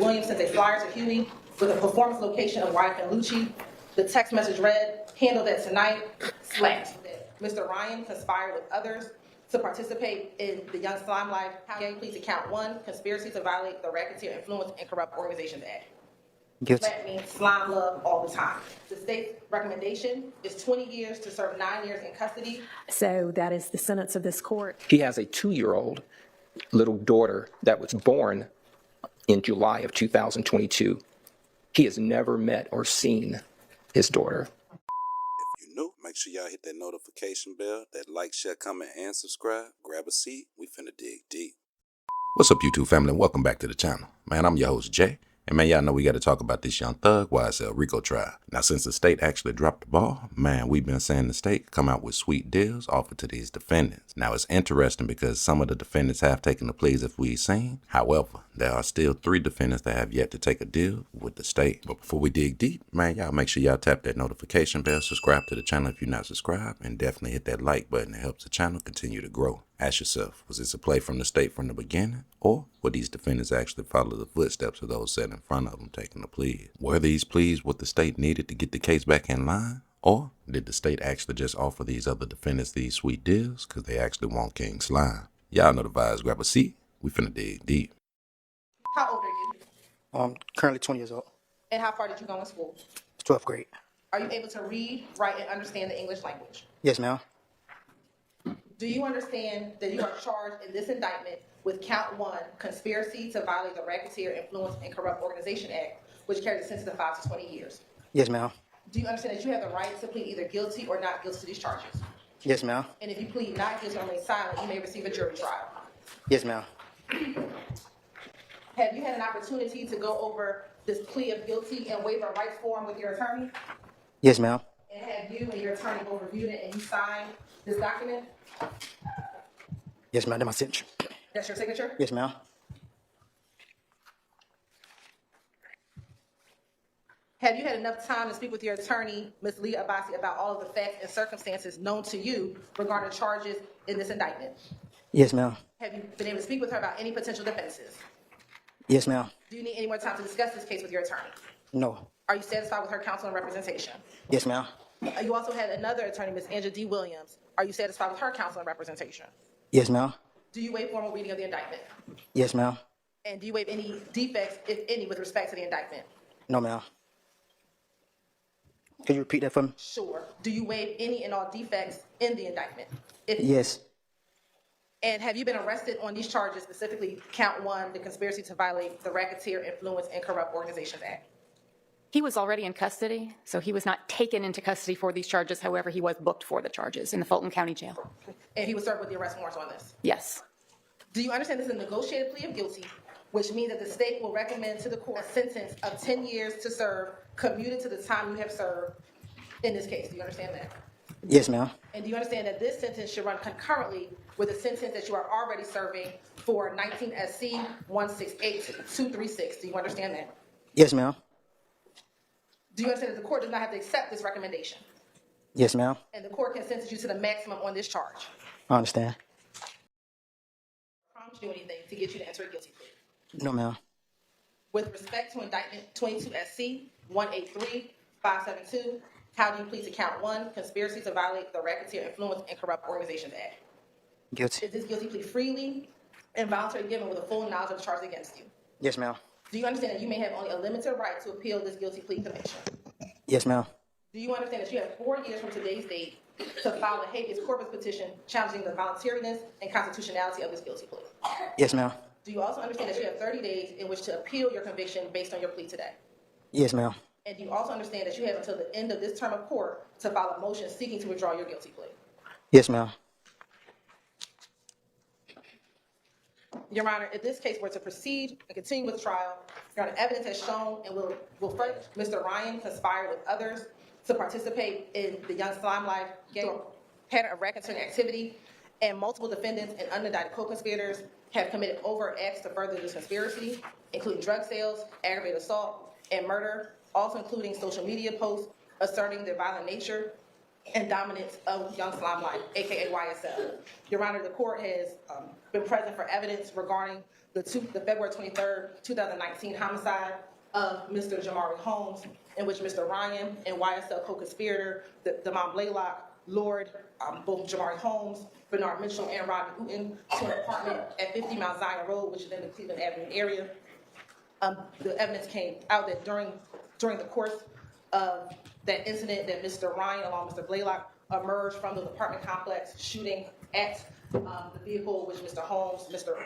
Williams sent a flyer to Huey with a performance location of Wyeth and Lucci. The text message read, "Handle that tonight, slash." Mr. Ryan conspired with others to participate in the Young Slime Life gang plea to count 1, conspiracy to violate the Racketeer Influence and Corrupt Organizations Act. Guilty. That means slime love all the time. The state's recommendation is 20 years to serve 9 years in custody. So that is the sentence of this court. He has a 2-year-old little daughter that was born in July of 2022. He has never met or seen his daughter. If you're new, make sure y'all hit that notification bell, that like, share, comment, and subscribe. Grab a seat. We finna dig deep. What's up, YouTube family? Welcome back to the channel. Man, I'm your host, Jay. And man, y'all know we got to talk about this young thug YSL RICO trial. Now, since the state actually dropped the ball, man, we've been saying the state come out with sweet deals offered to these defendants. Now, it's interesting because some of the defendants have taken the pleas if we've seen. However, there are still 3 defendants that have yet to take a deal with the state. But before we dig deep, man, y'all make sure y'all tap that notification bell, subscribe to the channel if you're not subscribed, and definitely hit that like button. It helps the channel continue to grow. Ask yourself, was this a play from the state from the beginning? Or would these defendants actually follow the footsteps of those set in front of them taking the pleas? Were these pleas what the state needed to get the case back in line? Or did the state actually just offer these other defendants these sweet deals because they actually want King Slime? Y'all know the vibes. Grab a seat. We finna dig deep. How old are you? Currently 20 years old. And how far did you go in school? 12th grade. Are you able to read, write, and understand the English language? Yes, ma'am. Do you understand that you are charged in this indictment with count 1, conspiracy to violate the Racketeer Influence and Corrupt Organization Act, which carries a sentence of 5 to 20 years? Yes, ma'am. Do you understand that you have the right to plead either guilty or not guilty to these charges? Yes, ma'am. And if you plead not guilty or remain silent, you may receive a jury trial. Yes, ma'am. Have you had an opportunity to go over this plea of guilty and waiver rights form with your attorney? Yes, ma'am. And have you and your attorney both reviewed it and you signed this document? Yes, ma'am. That's my signature. That's your signature? Yes, ma'am. Have you had enough time to speak with your attorney, Ms. Leah Abbasi, about all of the facts and circumstances known to you regarding charges in this indictment? Yes, ma'am. Have you been able to speak with her about any potential defenses? Yes, ma'am. Do you need any more time to discuss this case with your attorney? No. Are you satisfied with her counsel and representation? Yes, ma'am. You also had another attorney, Ms. Angela D. Williams. Are you satisfied with her counsel and representation? Yes, ma'am. Do you waive formal reading of the indictment? Yes, ma'am. And do you waive any defects, if any, with respect to the indictment? No, ma'am. Could you repeat that for me? Sure. Do you waive any and all defects in the indictment? Yes. And have you been arrested on these charges, specifically count 1, the conspiracy to violate the Racketeer Influence and Corrupt Organizations Act? He was already in custody, so he was not taken into custody for these charges. However, he was booked for the charges in the Fulton County Jail. And he was served with the arrest warrants on this? Yes. Do you understand this is a negotiated plea of guilty, which means that the state will recommend to the court a sentence of 10 years to serve, commuted to the time you have served in this case? Do you understand that? Yes, ma'am. And do you understand that this sentence should run concurrently with the sentence that you are already serving for 19 SC 168236? Do you understand that? Yes, ma'am. Do you understand that the court does not have to accept this recommendation? Yes, ma'am. And the court can sentence you to the maximum on this charge? I understand. Promise you anything to get you to enter a guilty plea? No, ma'am. With respect to indictment 22 SC 183572, how do you plead to count 1, conspiracy to violate the Racketeer Influence and Corrupt Organizations Act? Guilty. Is this guilty plea freely and voluntarily given with a full knowledge of the charge against you? Yes, ma'am. Do you understand that you may have only a limited right to appeal this guilty plea conviction? Yes, ma'am. Do you understand that you have 4 years from today's date to file a habeas corpus petition challenging the voluntariness and constitutionality of this guilty plea? Yes, ma'am. Do you also understand that you have 30 days in which to appeal your conviction based on your plea today? Yes, ma'am. And do you also understand that you have until the end of this term of court to file a motion seeking to withdraw your guilty plea? Yes, ma'am. Your Honor, if this case were to proceed and continue with trial, Your Honor, evidence has shown and will further Mr. Ryan conspired with others to participate in the Young Slime Life gang pattern of racketeering activity, and multiple defendants and unindicted co-conspirators have committed overt acts to further this conspiracy, including drug sales, aggravated assault, and murder, also including social media posts asserting their violent nature, and dominance of Young Slime Life, aka YSL. Your Honor, the court has been present for evidence regarding the February 23rd, 2019 homicide of Mr. Jamari Holmes, in which Mr. Ryan and YSL co-conspirator, Damon Blaylock, lured both Jamari Holmes, Bernard Mitchell, and Rodney Uten to an apartment at 50 Mount Zion Road, which is in the Cleveland Avenue area. The evidence came out that during the course of that incident, that Mr. Ryan, along with Mr. Blaylock, emerged from the apartment complex, shooting at the vehicle which Mr. Holmes, Mr.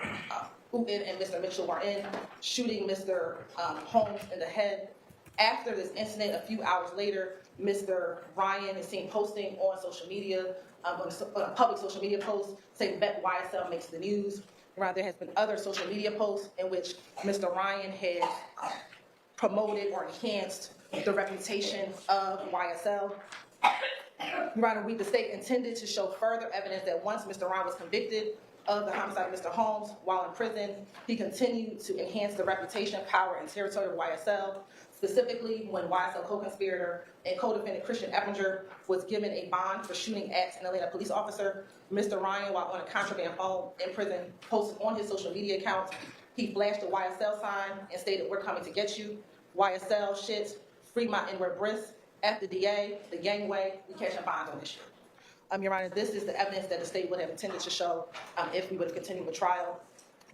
Uten, and Mr. Mitchell were in, shooting Mr. Holmes in the head. After this incident, a few hours later, Mr. Ryan is seen posting on social media, on a public social media post, saying that YSL makes the news. There has been other social media posts in which Mr. Ryan has promoted or enhanced the reputation of YSL. Your Honor, the state intended to show further evidence that once Mr. Ryan was convicted of the homicide of Mr. Holmes while in prison, he continued to enhance the reputation, power, and territory of YSL. Specifically, when YSL co-conspirator and co-defendant Christian Eppinger was given a bond for shooting at an Atlanta police officer, Mr. Ryan, while on a contraband phone in prison, posted on his social media account, he flashed the YSL sign and stated, "We're coming to get you. YSL shit, free my N-word brisk, F the DA, the gangway, we catching bonds on this shit." Your Honor, this is the evidence that the state would have intended to show if we would continue with trial.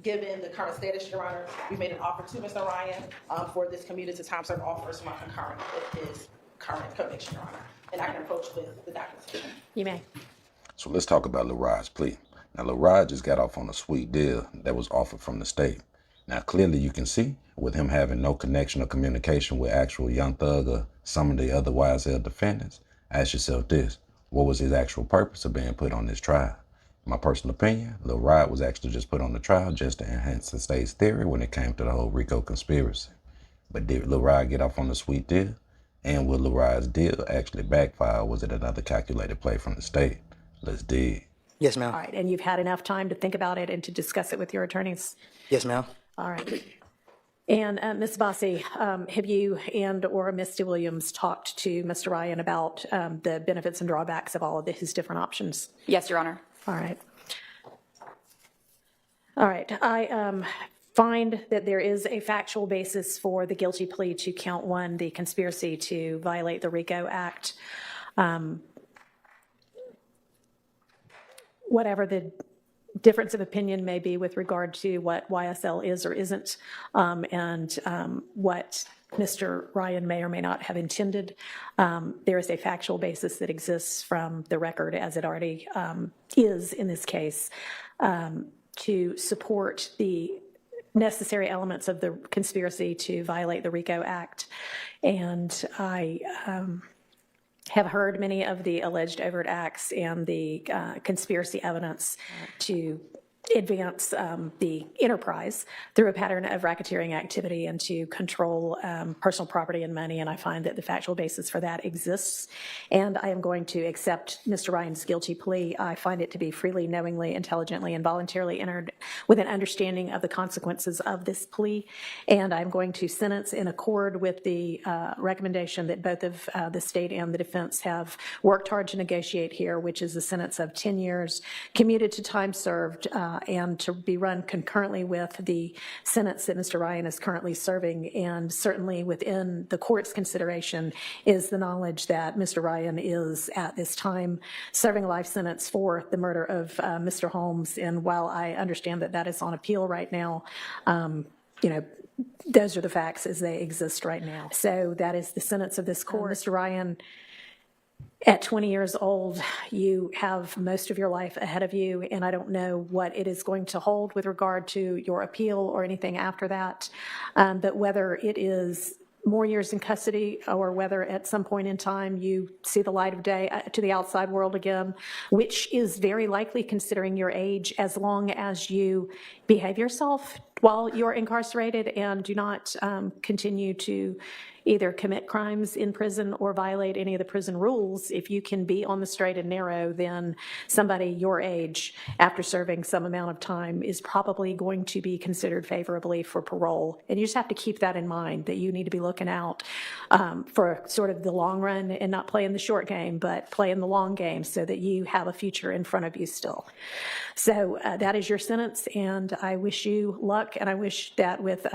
Given the current status, Your Honor, we made an offer to Mr. Ryan for this commuted to time served offers my concurrent with his current conviction, Your Honor. And I can approach with the documentation. You may. So let's talk about Lil Rod's plea. Now, Lil Rod just got off on a sweet deal that was offered from the state. Now, clearly you can see, with him having no connection or communication with actual Young Thug or some of the other YSL defendants, ask yourself this: what was his actual purpose of being put on this trial? In my personal opinion, Lil Rod was actually just put on the trial just to enhance the state's theory when it came to the whole RICO conspiracy. But did Lil Rod get off on the sweet deal? And would Lil Rod's deal actually backfire, or was it another calculated play from the state? Let's dig. Yes, ma'am. All right, and you've had enough time to think about it and to discuss it with your attorneys? Yes, ma'am. All right. And Ms. Bassi, have you and or Mr. Williams talked to Mr. Ryan about the benefits and drawbacks of all of his different options? Yes, Your Honor. All right. All right. I find that there is a factual basis for the guilty plea to count one, the conspiracy to violate the RICO Act. Whatever the difference of opinion may be with regard to what YSL is or isn't, and what Mr. Ryan may or may not have intended, there is a factual basis that exists from the record, as it already is in this case, to support the necessary elements of the conspiracy to violate the RICO Act. And I have heard many of the alleged overt acts and the conspiracy evidence to advance the enterprise through a pattern of racketeering activity and to control personal property and money, and I find that the factual basis for that exists, and I am going to accept Mr. Ryan's guilty plea. I find it to be freely, knowingly, intelligently, and voluntarily entered with an understanding of the consequences of this plea, and I'm going to sentence in accord with the recommendation that both of the state and the defense have worked hard to negotiate here, which is a sentence of 10 years commuted to time served, and to be run concurrently with the sentence that Mr. Ryan is currently serving. And certainly within the court's consideration is the knowledge that Mr. Ryan is at this time serving a life sentence for the murder of Mr. Holmes. And while I understand that that is on appeal right now, you know, those are the facts as they exist right now. So that is the sentence of this court. Mr. Ryan, at 20 years old, you have most of your life ahead of you, and I don't know what it is going to hold with regard to your appeal or anything after that, but whether it is more years in custody or whether at some point in time you see the light of day to the outside world again, which is very likely considering your age, as long as you behave yourself while you're incarcerated and do not continue to either commit crimes in prison or violate any of the prison rules, if you can be on the straight and narrow, then somebody your age, after serving some amount of time, is probably going to be considered favorably for parole. And you just have to keep that in mind, that you need to be looking out for sort of the long run and not playing the short game, but playing the long game so that you have a future in front of you still. So that is your sentence, and I wish you luck, and I wish that with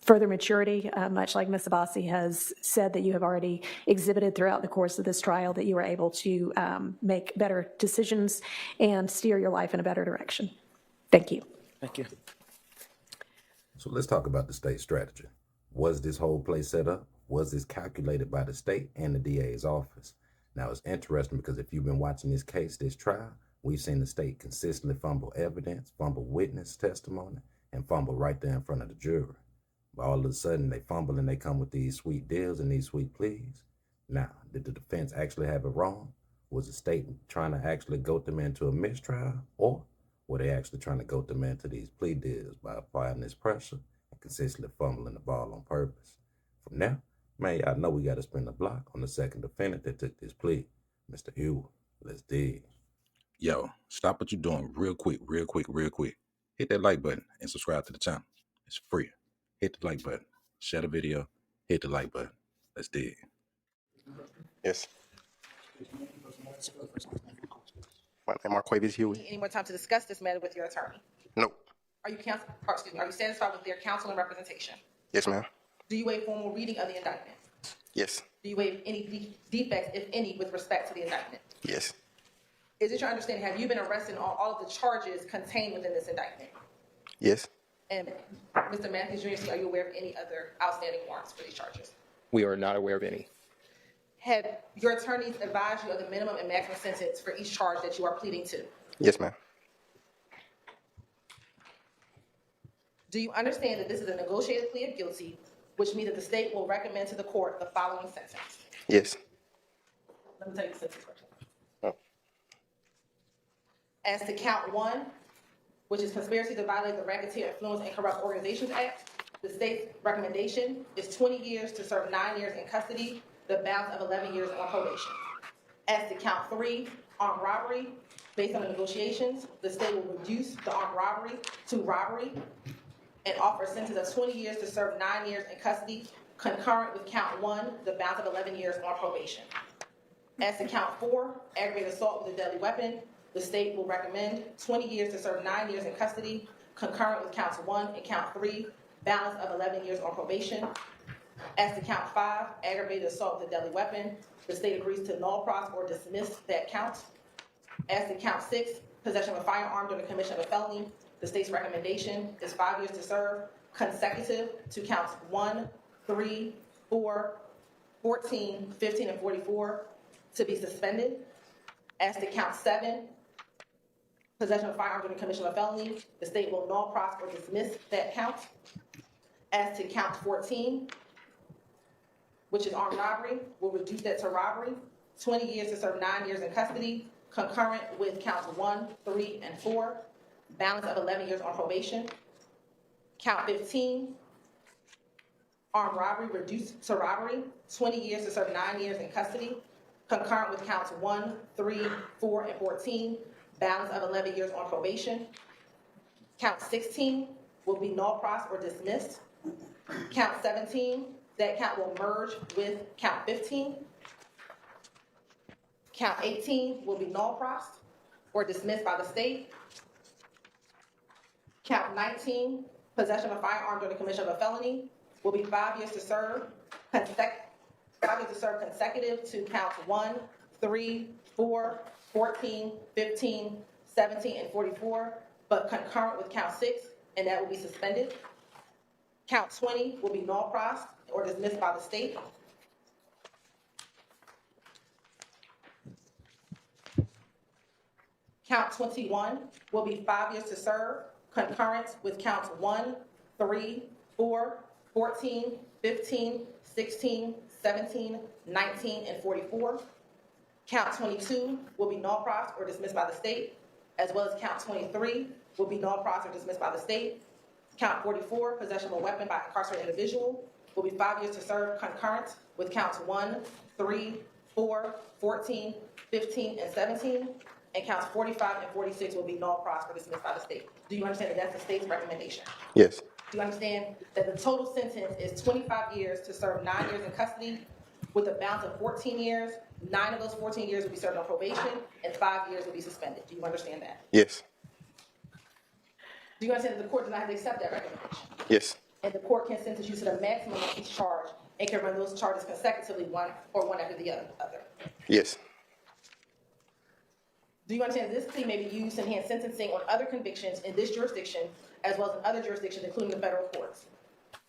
further maturity, much like Ms. Abbasi has said that you have already exhibited throughout the course of this trial, that you are able to make better decisions and steer your life in a better direction. Thank you. Thank you. So let's talk about the state strategy. Was this whole play set up? Was this calculated by the state and the DA's office? Now, it's interesting because if you've been watching this case, this trial, we've seen the state consistently fumble evidence, fumble witness testimony, and fumble right there in front of the jury. But all of a sudden, they fumble and they come with these sweet deals and these sweet pleas. Now, did the defense actually have it wrong? Was the state trying to actually goat them into a mistrial? Or were they actually trying to goat them into these plea deals by applying this pressure and consistently fumbling the ball on purpose? From there, man, y'all know we got to spin the block on the second defendant that took this plea, Mr. Huey. Let's dig. Yo, stop what you're doing real quick. Hit that like button and subscribe to the channel. It's free. Hit the like button. Share the video. Hit the like button. Let's dig. Yes. My name is Marquavius Huey. Any more time to discuss this matter with your attorney? Nope. Are you satisfied with their counsel and representation? Yes, ma'am. Do you waive formal reading of the indictment? Yes. Do you waive any defects, if any, with respect to the indictment? Yes. Is it your understanding, have you been arrested on all of the charges contained within this indictment? Yes. And Mr. Matthews, Jr., are you aware of any other outstanding warrants for these charges? We are not aware of any. Have your attorneys advised you of the minimum and maximum sentence for each charge that you are pleading to? Yes, ma'am. Do you understand that this is a negotiated plea of guilty, which means that the state will recommend to the court the following sentence? Yes. Let me tell you the sentence first. Oh. As to count 1, which is conspiracy to violate the Racketeer Influence and Corrupt Organizations Act, the state's recommendation is 20 years to serve 9 years in custody, the balance of 11 years on probation. As to count 3, armed robbery, based on the negotiations, the state will reduce the armed robbery to robbery and offer a sentence of 20 years to serve 9 years in custody, concurrent with count 1, the balance of 11 years on probation. As to count 4, aggravated assault with a deadly weapon, the state will recommend 20 years to serve 9 years in custody, concurrent with counts 1 and count 3, balance of 11 years on probation. As to count 5, aggravated assault with a deadly weapon, the state agrees to null pros or dismiss that count. As to count 6, possession of a firearm during the commission of a felony, the state's recommendation is 5 years to serve, consecutive to counts 1, 3, 4, 14, 15, and 44 to be suspended. As to count 7, possession of a firearm during the commission of a felony, the state will null pros or dismiss that count. As to count 14, which is armed robbery, will reduce that to robbery, 20 years to serve 9 years in custody, concurrent with counts 1, 3, and 4, balance of 11 years on probation. Count 15, armed robbery, reduced to robbery, 20 years to serve 9 years in custody, concurrent with counts 1, 3, 4, and 14, balance of 11 years on probation. Count 16 will be null pros or dismissed. Count 17, that count will merge with count 15. Count 18 will be null pros or dismissed by the state. Count 19, possession of a firearm during the commission of a felony, will be 5 years to serve, 5 years to serve consecutive to counts 1, 3, 4, 14, 15, 17, and 44, but concurrent with count 6, and that will be suspended. Count 20 will be null pros or dismissed by the state. Count 21 will be 5 years to serve, concurrent with counts 1, 3, 4, 14, 15, 16, 17, 19, and 44. Count 22 will be null pros or dismissed by the state, as well as count 23 will be null pros or dismissed by the state. Count 44, possession of a weapon by an incarcerated individual, will be 5 years to serve concurrent with counts 1, 3, 4, 14, 15, and 17. And counts 45 and 46 will be null pros for dismissed by the state. Do you understand that that's the state's recommendation? Yes. Do you understand that the total sentence is 25 years to serve 9 years in custody with a balance of 14 years? 9 of those 14 years will be served on probation and 5 years will be suspended. Do you understand that? Yes. Do you understand that the court does not have to accept that recommendation? Yes. And the court can sentence you to the maximum of each charge and can run those charges consecutively, one after the other. Yes. Do you understand that this plea may be used to enhance sentencing on other convictions in this jurisdiction as well as in other jurisdictions, including the federal courts?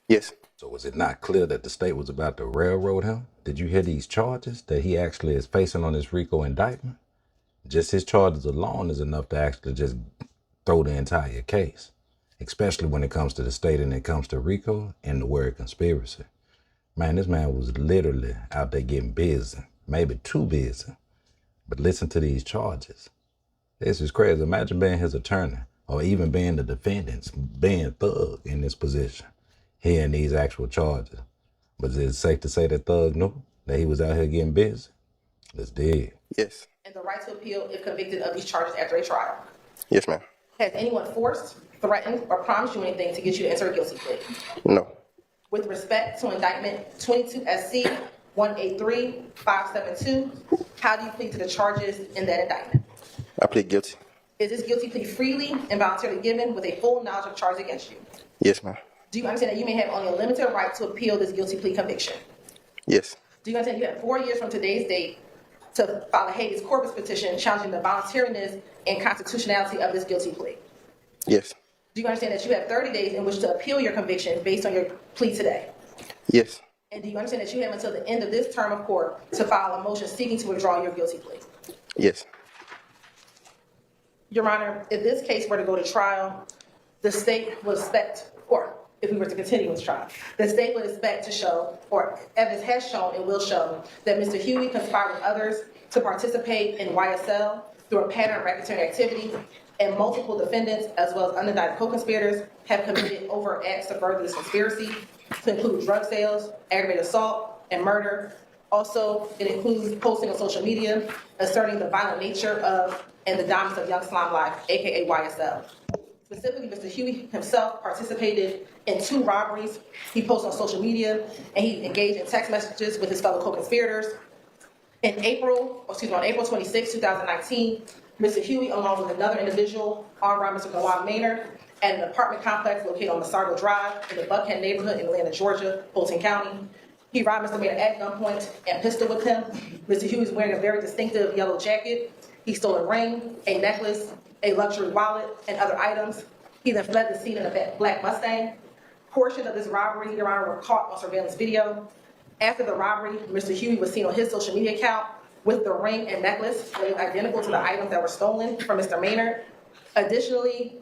Yes. So was it not clear that the state was about to railroad him? Did you hear these charges that he actually is facing on this RICO indictment? Just his charges alone is enough to actually just throw the entire case, especially when it comes to the state and it comes to RICO and the word conspiracy. Man, this man was literally out there getting busy, maybe too busy. But listen to these charges. This is crazy. Imagine being his attorney or even being the defendants, being Thug in this position, hearing these actual charges. But is it safe to say that Thug knew that he was out here getting busy? Let's dig. Yes. And the right to appeal if convicted of these charges after a trial. Yes, ma'am. Has anyone forced, threatened, or promised you anything to get you to enter a guilty plea? No. With respect to indictment 22 SC 183572, how do you plead to the charges in that indictment? I plead guilty. Is this guilty plea freely and voluntarily given with a full knowledge of charges against you? Yes, ma'am. Do you understand that you may have only a limited right to appeal this guilty plea conviction? Yes. Do you understand you have 4 years from today's date to file a habeas corpus petition challenging the voluntariness and constitutionality of this guilty plea? Yes. Do you understand that you have 30 days in which to appeal your conviction based on your plea today? Yes. And do you understand that you have until the end of this term of court to file a motion seeking to withdraw your guilty plea? Yes. Your Honor, if this case were to go to trial, the state would expect, or if we were to continue with trial, the state would expect to show, or evidence has shown and will show, that Mr. Huey conspired with others to participate in YSL through a pattern of racketeering activity, and multiple defendants, as well as unindicted co-conspirators, have committed overt acts to further this conspiracy, to include drug sales, aggravated assault, and murder. Also, it includes posting on social media, asserting the violent nature of and the dominance of Young Slime Life, aka YSL. Specifically, Mr. Huey himself participated in 2 robberies. He posted on social media, and he engaged in text messages with his fellow co-conspirators. On April 26, 2019, Mr. Huey, along with another individual, armed robber Mr. Dewan Maynard, at an apartment complex located on Masargo Drive in the Buckhead neighborhood in Atlanta, Georgia, Fulton County. He robbed Mr. Maynard at gunpoint and pistol whipped him. Mr. Huey was wearing a very distinctive yellow jacket. He stole a ring, a necklace, a luxury wallet, and other items. He then fled the scene in a black Mustang. Portions of this robbery, Your Honor, were caught on surveillance video. After the robbery, Mr. Huey was seen on his social media account with the ring and necklace that was identical to the items that were stolen from Mr. Maynard. Additionally,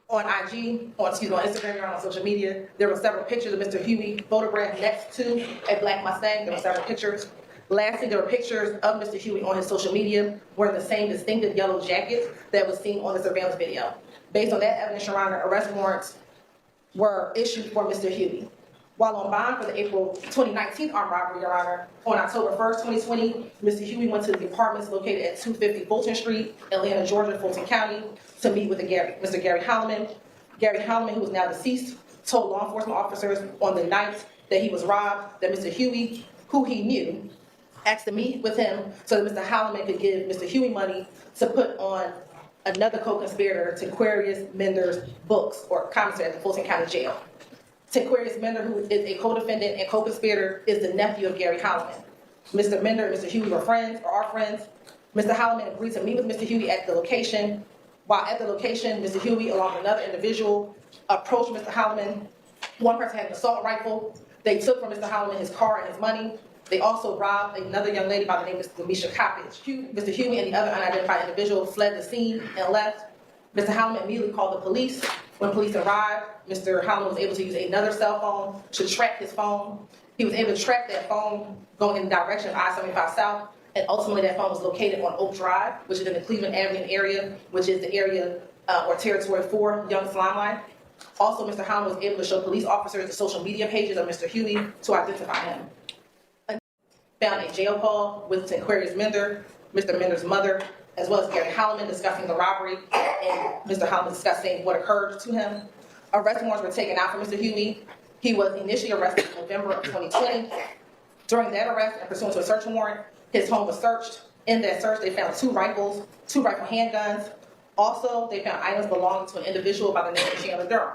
on Instagram, Your Honor, on social media, there were several pictures of Mr. Huey photographed next to a black Mustang. There were several pictures. Lastly, there were pictures of Mr. Huey on his social media wearing the same distinctive yellow jacket that was seen on the surveillance video. Based on that evidence, Your Honor, arrest warrants were issued for Mr. Huey. While on bond for the April 2019 armed robbery, Your Honor, on October 1st, 2020, Mr. Huey went to the apartments located at 250 Fulton Street, Atlanta, Georgia, Fulton County, to meet with Mr. Gary Holloman. Gary Holloman, who is now deceased, told law enforcement officers on the night that he was robbed that Mr. Huey, who he knew, asked to meet with him so that Mr. Holloman could give Mr. Huey money to put on another co-conspirator, Tequarius Mender's books or commissary at the Fulton County Jail. Tequarius Mender, who is a co-defendant and co-conspirator, is the nephew of Gary Holloman. Mr. Mender and Mr. Huey were friends or are friends. Mr. Holloman agreed to meet with Mr. Huey at the location. While at the location, Mr. Huey, along with another individual, approached Mr. Holloman. One person had an assault rifle. They took from Mr. Holloman his car and his money. They also robbed another young lady by the name of Demisha Coppage. Mr. Huey and the other unidentified individual fled the scene and left. Mr. Holloman immediately called the police. When police arrived, Mr. Holloman was able to use another cell phone to track his phone. He was able to track that phone going in the direction of I-75 South, and ultimately that phone was located on Oak Drive, which is in the Cleveland Avenue area, which is the area or territory for Young Slime Life. Also, Mr. Howland was able to show police officers the social media pages of Mr. Huey to identify him. Found a jail call with Aquarius Mender, Mr. Mender's mother, as well as Gary Howland discussing the robbery and Mr. Howland discussing what occurred to him. Arrest warrants were taken out for Mr. Huey. He was initially arrested in November of 2020. During that arrest and pursuant to a search warrant, his home was searched. In that search, they found two rifle handguns. Also, they found items belonging to an individual by the name of Chandler Durham.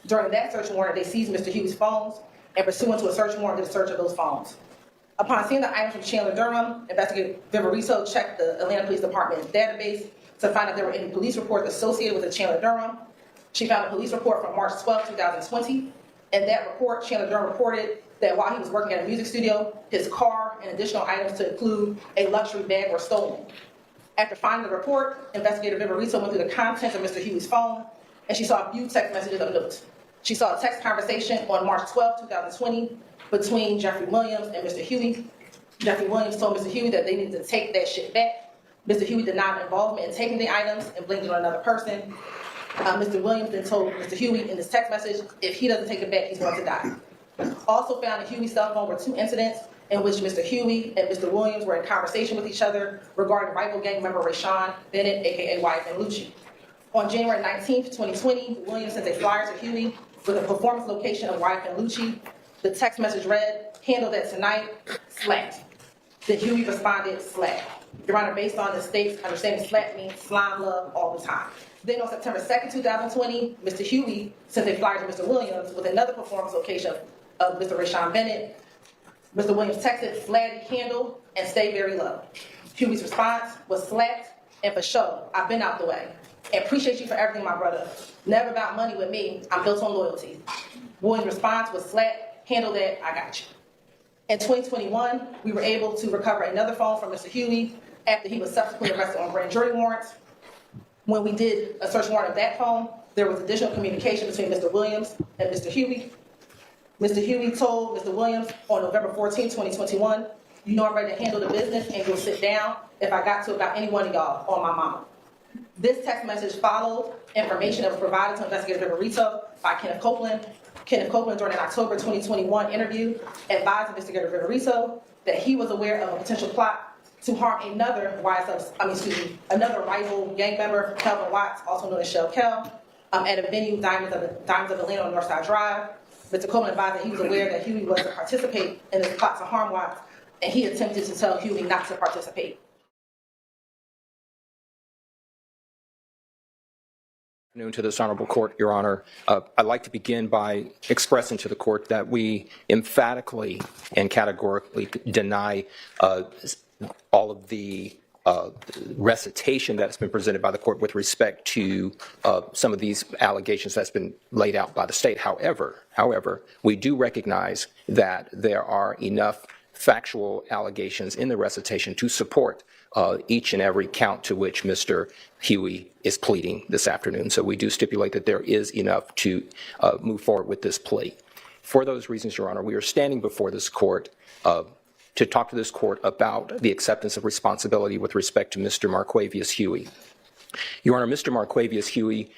During that search warrant, they seized Mr. Huey's phones and pursuant to a search warrant, did a search of those phones. Upon seeing the items from Chandler Durham, investigator Vivariso checked the Atlanta Police Department's database to find out there were any police reports associated with the Chandler Durham. She found a police report from March 12, 2020. In that report, Chandler Durham reported that while he was working at a music studio, his car and additional items to include a luxury bag were stolen. After finding the report, investigator Vivariso went through the contents of Mr. Huey's phone, and she saw a few text messages of note. She saw a text conversation on March 12, 2020, between Jeffrey Williams and Mr. Huey. Jeffrey Williams told Mr. Huey that they needed to take that shit back. Mr. Huey denied involvement in taking the items and blamed it on another person. Mr. Williams then told Mr. Huey in this text message, if he doesn't take it back, he's going to die. Also found in Huey's cell phone were two incidents in which Mr. Huey and Mr. Williams were in conversation with each other regarding rival gang member Rashawn Bennett, aka YFN Lucci. On January 19th, 2020, Williams sent a flyer to Huey with a performance location of YFN Lucci. The text message read, handle that tonight, slat. Then Huey responded, slat. Your Honor, based on the state's understanding, slat means slime love all the time. Then on September 2nd, 2020, Mr. Huey sent a flyer to Mr. Williams with another performance location of Mr. Rashawn Bennett. Mr. Williams texted, slatty candle and stay very low. Huey's response was slat and for sure, I've been out the way. And appreciate you for everything, my brother. Never about money with me, I'm built on loyalty. Williams' response was slat, handle that, I got you. In 2021, we were able to recover another phone from Mr. Huey after he was subsequently arrested on grand jury warrants. When we did a search warrant of that phone, there was additional communication between Mr. Williams and Mr. Huey. Mr. Huey told Mr. Williams on November 14, 2021, you know I'm ready to handle the business and go sit down if I got to about any one of y'all on my mama. This text message followed information that was provided to Investigator Vivariso by Kenneth Copeland. Kenneth Copeland, during an October 2021 interview, advised Investigator Vivariso that he was aware of a potential plot to harm another rival gang member, Kelvin Watts, also known as Shell Kel, at a venue, Diamonds of Atlanta on Northside Drive. Mr. Coleman advised that he was aware that Huey was to participate in this plot to harm Watts, and he attempted to tell Huey not to participate. Good afternoon to this honorable court, Your Honor. I'd like to begin by expressing to the court that we emphatically and categorically deny all of the recitation that's been presented by the court with respect to some of these allegations that's been laid out by the state. However, we do recognize that there are enough factual allegations in the recitation to support each and every count to which Mr. Huey is pleading this afternoon. So we do stipulate that there is enough to move forward with this plea. For those reasons, Your Honor, we are standing before this court to talk to this court about the acceptance of responsibility with respect to Mr. Marquavius Huey. Your Honor, Mr. Marquavius Huey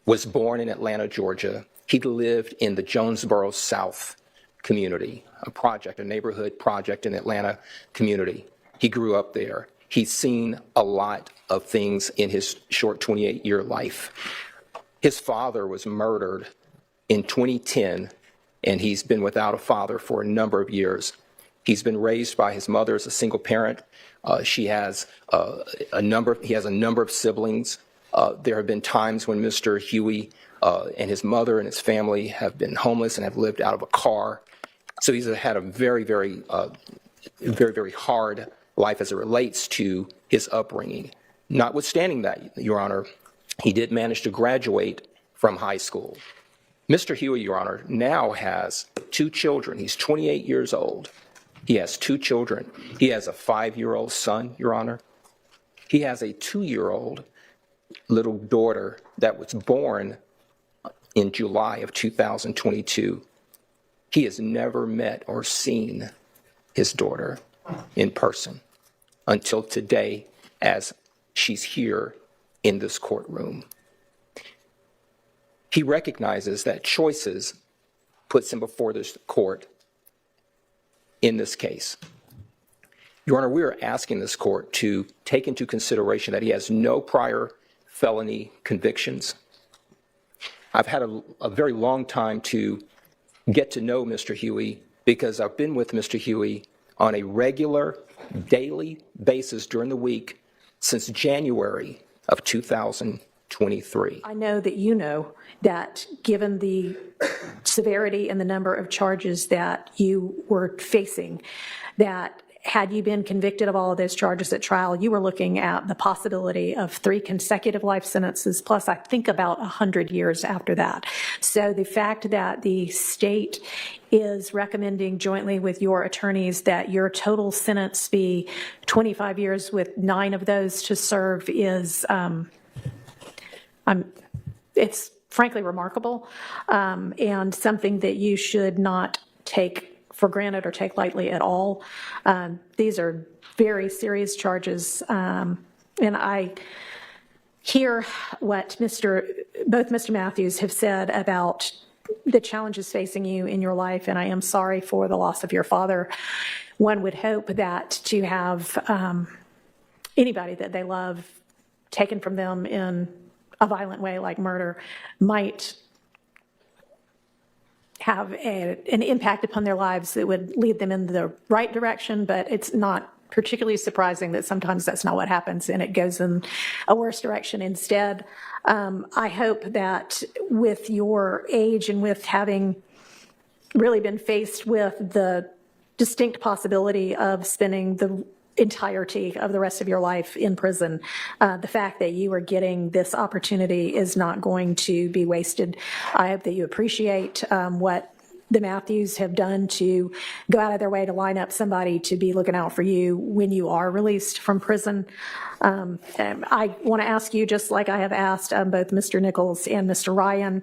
was born in Atlanta, Georgia. He lived in the Jonesboro South community, a neighborhood project in Atlanta community. He grew up there. He's seen a lot of things in his short 28-year life. His father was murdered in 2010, and he's been without a father for a number of years. He's been raised by his mother as a single parent. He has a number of siblings. There have been times when Mr. Huey and his mother and his family have been homeless and have lived out of a car. So he's had a very, very hard life as it relates to his upbringing. Notwithstanding that, Your Honor, he did manage to graduate from high school. Mr. Huey, Your Honor, now has two children. He's 28 years old. He has two children. He has a 5-year-old son, Your Honor. He has a 2-year-old little daughter that was born in July of 2022. He has never met or seen his daughter in person until today, as she's here in this courtroom. He recognizes that choices puts him before this court in this case. Your Honor, we are asking this court to take into consideration that he has no prior felony convictions. I've had a very long time to get to know Mr. Huey because I've been with Mr. Huey on a regular, daily basis during the week since January of 2023. I know that you know that given the severity and the number of charges that you were facing, that had you been convicted of all of those charges at trial, you were looking at the possibility of 3 consecutive life sentences, plus I think about 100 years after that. So the fact that the state is recommending jointly with your attorneys that your total sentence be 25 years with 9 of those to serve is, it's frankly remarkable, and something that you should not take for granted or take lightly at all. These are very serious charges, and I hear what both Mr. Matthews have said about the challenges facing you in your life, and I am sorry for the loss of your father. One would hope that to have anybody that they love taken from them in a violent way like murder might have an impact upon their lives that would lead them in the right direction, but it's not particularly surprising that sometimes that's not what happens and it goes in a worse direction instead. I hope that with your age and with having really been faced with the distinct possibility of spending the entirety of the rest of your life in prison, the fact that you are getting this opportunity is not going to be wasted. I hope that you appreciate what the Matthews have done to go out of their way to line up somebody to be looking out for you when you are released from prison. I want to ask you, just like I have asked both Mr. Nichols and Mr. Ryan,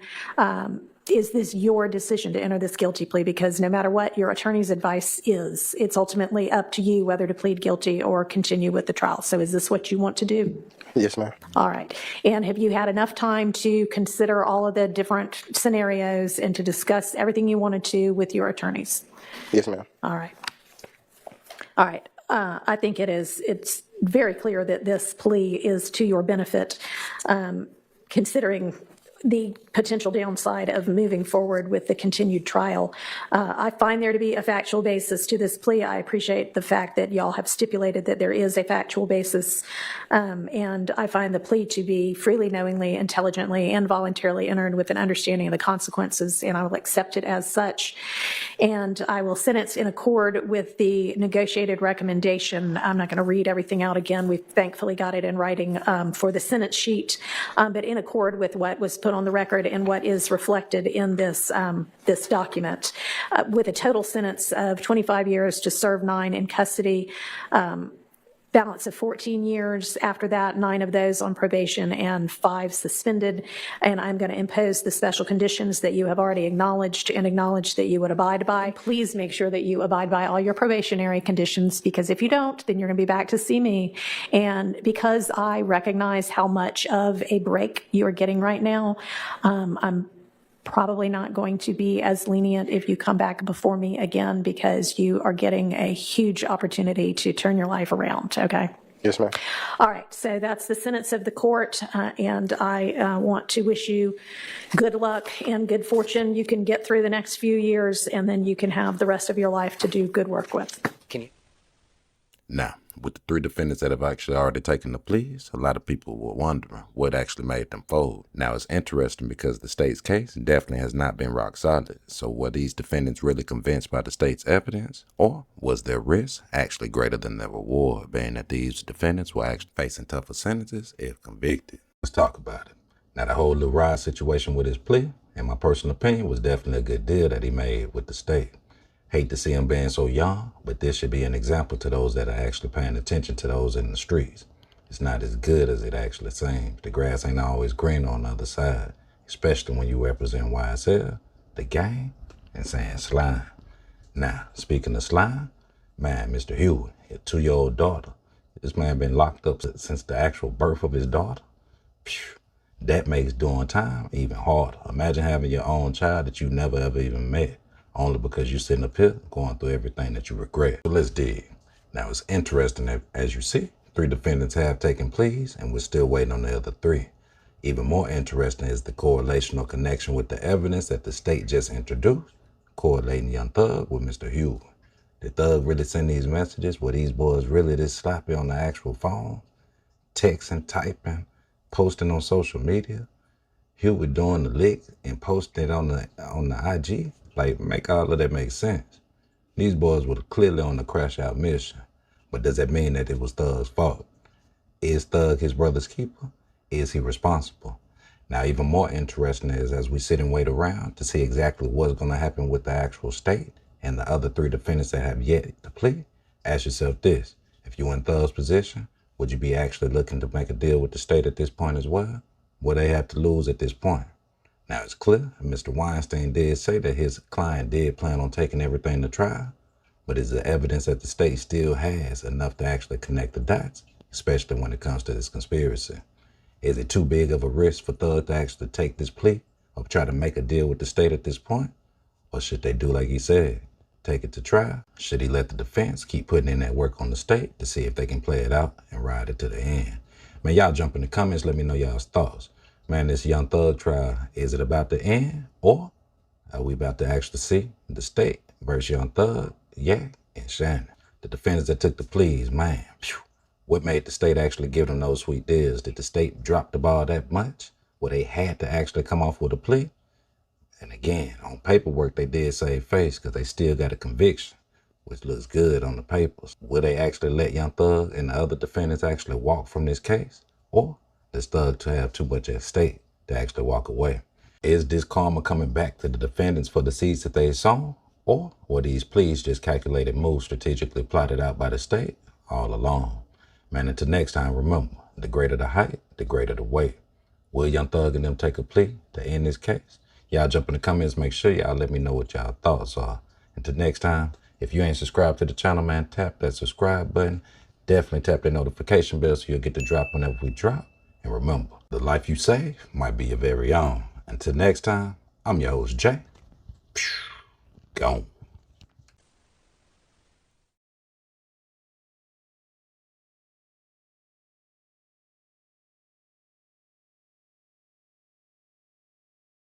is this your decision to enter this guilty plea? Because no matter what your attorney's advice is, it's ultimately up to you whether to plead guilty or continue with the trial. So is this what you want to do? Yes, ma'am. All right. And have you had enough time to consider all of the different scenarios and to discuss everything you wanted to with your attorneys? Yes, ma'am. All right. All right. I think it's very clear that this plea is to your benefit, considering the potential downside of moving forward with the continued trial. I find there to be a factual basis to this plea. I appreciate the fact that y'all have stipulated that there is a factual basis, and I find the plea to be freely, knowingly, intelligently, and voluntarily entered with an understanding of the consequences, and I will accept it as such. And I will sentence in accord with the negotiated recommendation. I'm not going to read everything out again. We've thankfully got it in writing for the sentence sheet, but in accord with what was put on the record and what is reflected in this this document, with a total sentence of 25 years to serve 9 in custody, balance of 14 years after that, 9 of those on probation and 5 suspended. And I'm going to impose the special conditions that you have already acknowledged and acknowledged that you would abide by. Please make sure that you abide by all your probationary conditions, because if you don't, then you're going to be back to see me. And because I recognize how much of a break you are getting right now, I'm probably not going to be as lenient if you come back before me again, because you are getting a huge opportunity to turn your life around, okay? Yes, ma'am. All right, so that's the sentence of the court, and I want to wish you good luck and good fortune. You can get through the next few years, and then you can have the rest of your life to do good work with. Can you? Now, with the 3 defendants that have actually already taken the pleas, a lot of people were wondering what actually made them fold. Now, it's interesting because the state's case definitely has not been rock solid. So were these defendants really convinced by the state's evidence? Or was their risk actually greater than their reward, being that these defendants were actually facing tougher sentences if convicted? Let's talk about it. Now, the whole Lil Rod situation with his plea, in my personal opinion, was definitely a good deal that he made with the state. Hate to see him being so young, but this should be an example to those that are actually paying attention to those in the streets. It's not as good as it actually seems. The grass ain't always green on the other side, especially when you represent YSL, the gang, and saying slime. Now, speaking of slime, man, Mr. Huey, his 2-year-old daughter, this man been locked up since the actual birth of his daughter. Phew. That makes doing time even harder. Imagine having your own child that you never ever even met, only because you're sitting up here going through everything that you regret. So let's dig. Now it's interesting that, as you see, 3 defendants have taken pleas and we're still waiting on the other 3. Even more interesting is the correlational connection with the evidence that the state just introduced, correlating Young Thug with Mr. Huey. Did Thug really send these messages? Were these boys really this sloppy on the actual phone? Texting, typing, posting on social media? Huey doing the lick and posting it on the IG? Like, make all of that make sense. These boys were clearly on the crash out mission. But does that mean that it was Thug's fault? Is Thug his brother's keeper? Is he responsible? Now, even more interesting is as we sit and wait around to see exactly what's going to happen with the actual state and the other 3 defendants that have yet to plead, ask yourself this. If you were in Thug's position, would you be actually looking to make a deal with the state at this point as well? What they have to lose at this point? Now, it's clear, and Mr. Weinstein did say that his client did plan on taking everything to trial, but is the evidence that the state still has enough to actually connect the dots, especially when it comes to this conspiracy? Is it too big of a risk for Thug to actually take this plea or try to make a deal with the state at this point? Or should they do like he said, take it to trial? Should he let the defense keep putting in that work on the state to see if they can play it out and ride it to the end? Man, y'all jump in the comments, let me know y'all's thoughts. Man, this Young Thug trial, is it about to end? Or are we about to actually see the state versus Young Thug, Yak, and Shannon? The defendants that took the pleas, man, phew. What made the state actually give them those sweet deals? Did the state drop the ball that much where they had to actually come off with a plea? And again, on paperwork, they did save face because they still got a conviction, which looks good on the papers. Will they actually let Young Thug and the other defendants actually walk from this case? Or does Thug to have too much at stake to actually walk away? Is this karma coming back to the defendants for the seeds that they sown? Or were these pleas just calculated moves strategically plotted out by the state all along? Man, until next time, remember, the greater the height, the greater the weight. Will Young Thug and them take a plea to end this case? Y'all jump in the comments, make sure y'all let me know what y'all thoughts are. Until next time, if you ain't subscribed to the channel, man, tap that subscribe button. Definitely tap that notification bell so you'll get the drop whenever we drop. And remember, the life you save might be your very own. Until next time, I'm your host, Jay. Gone.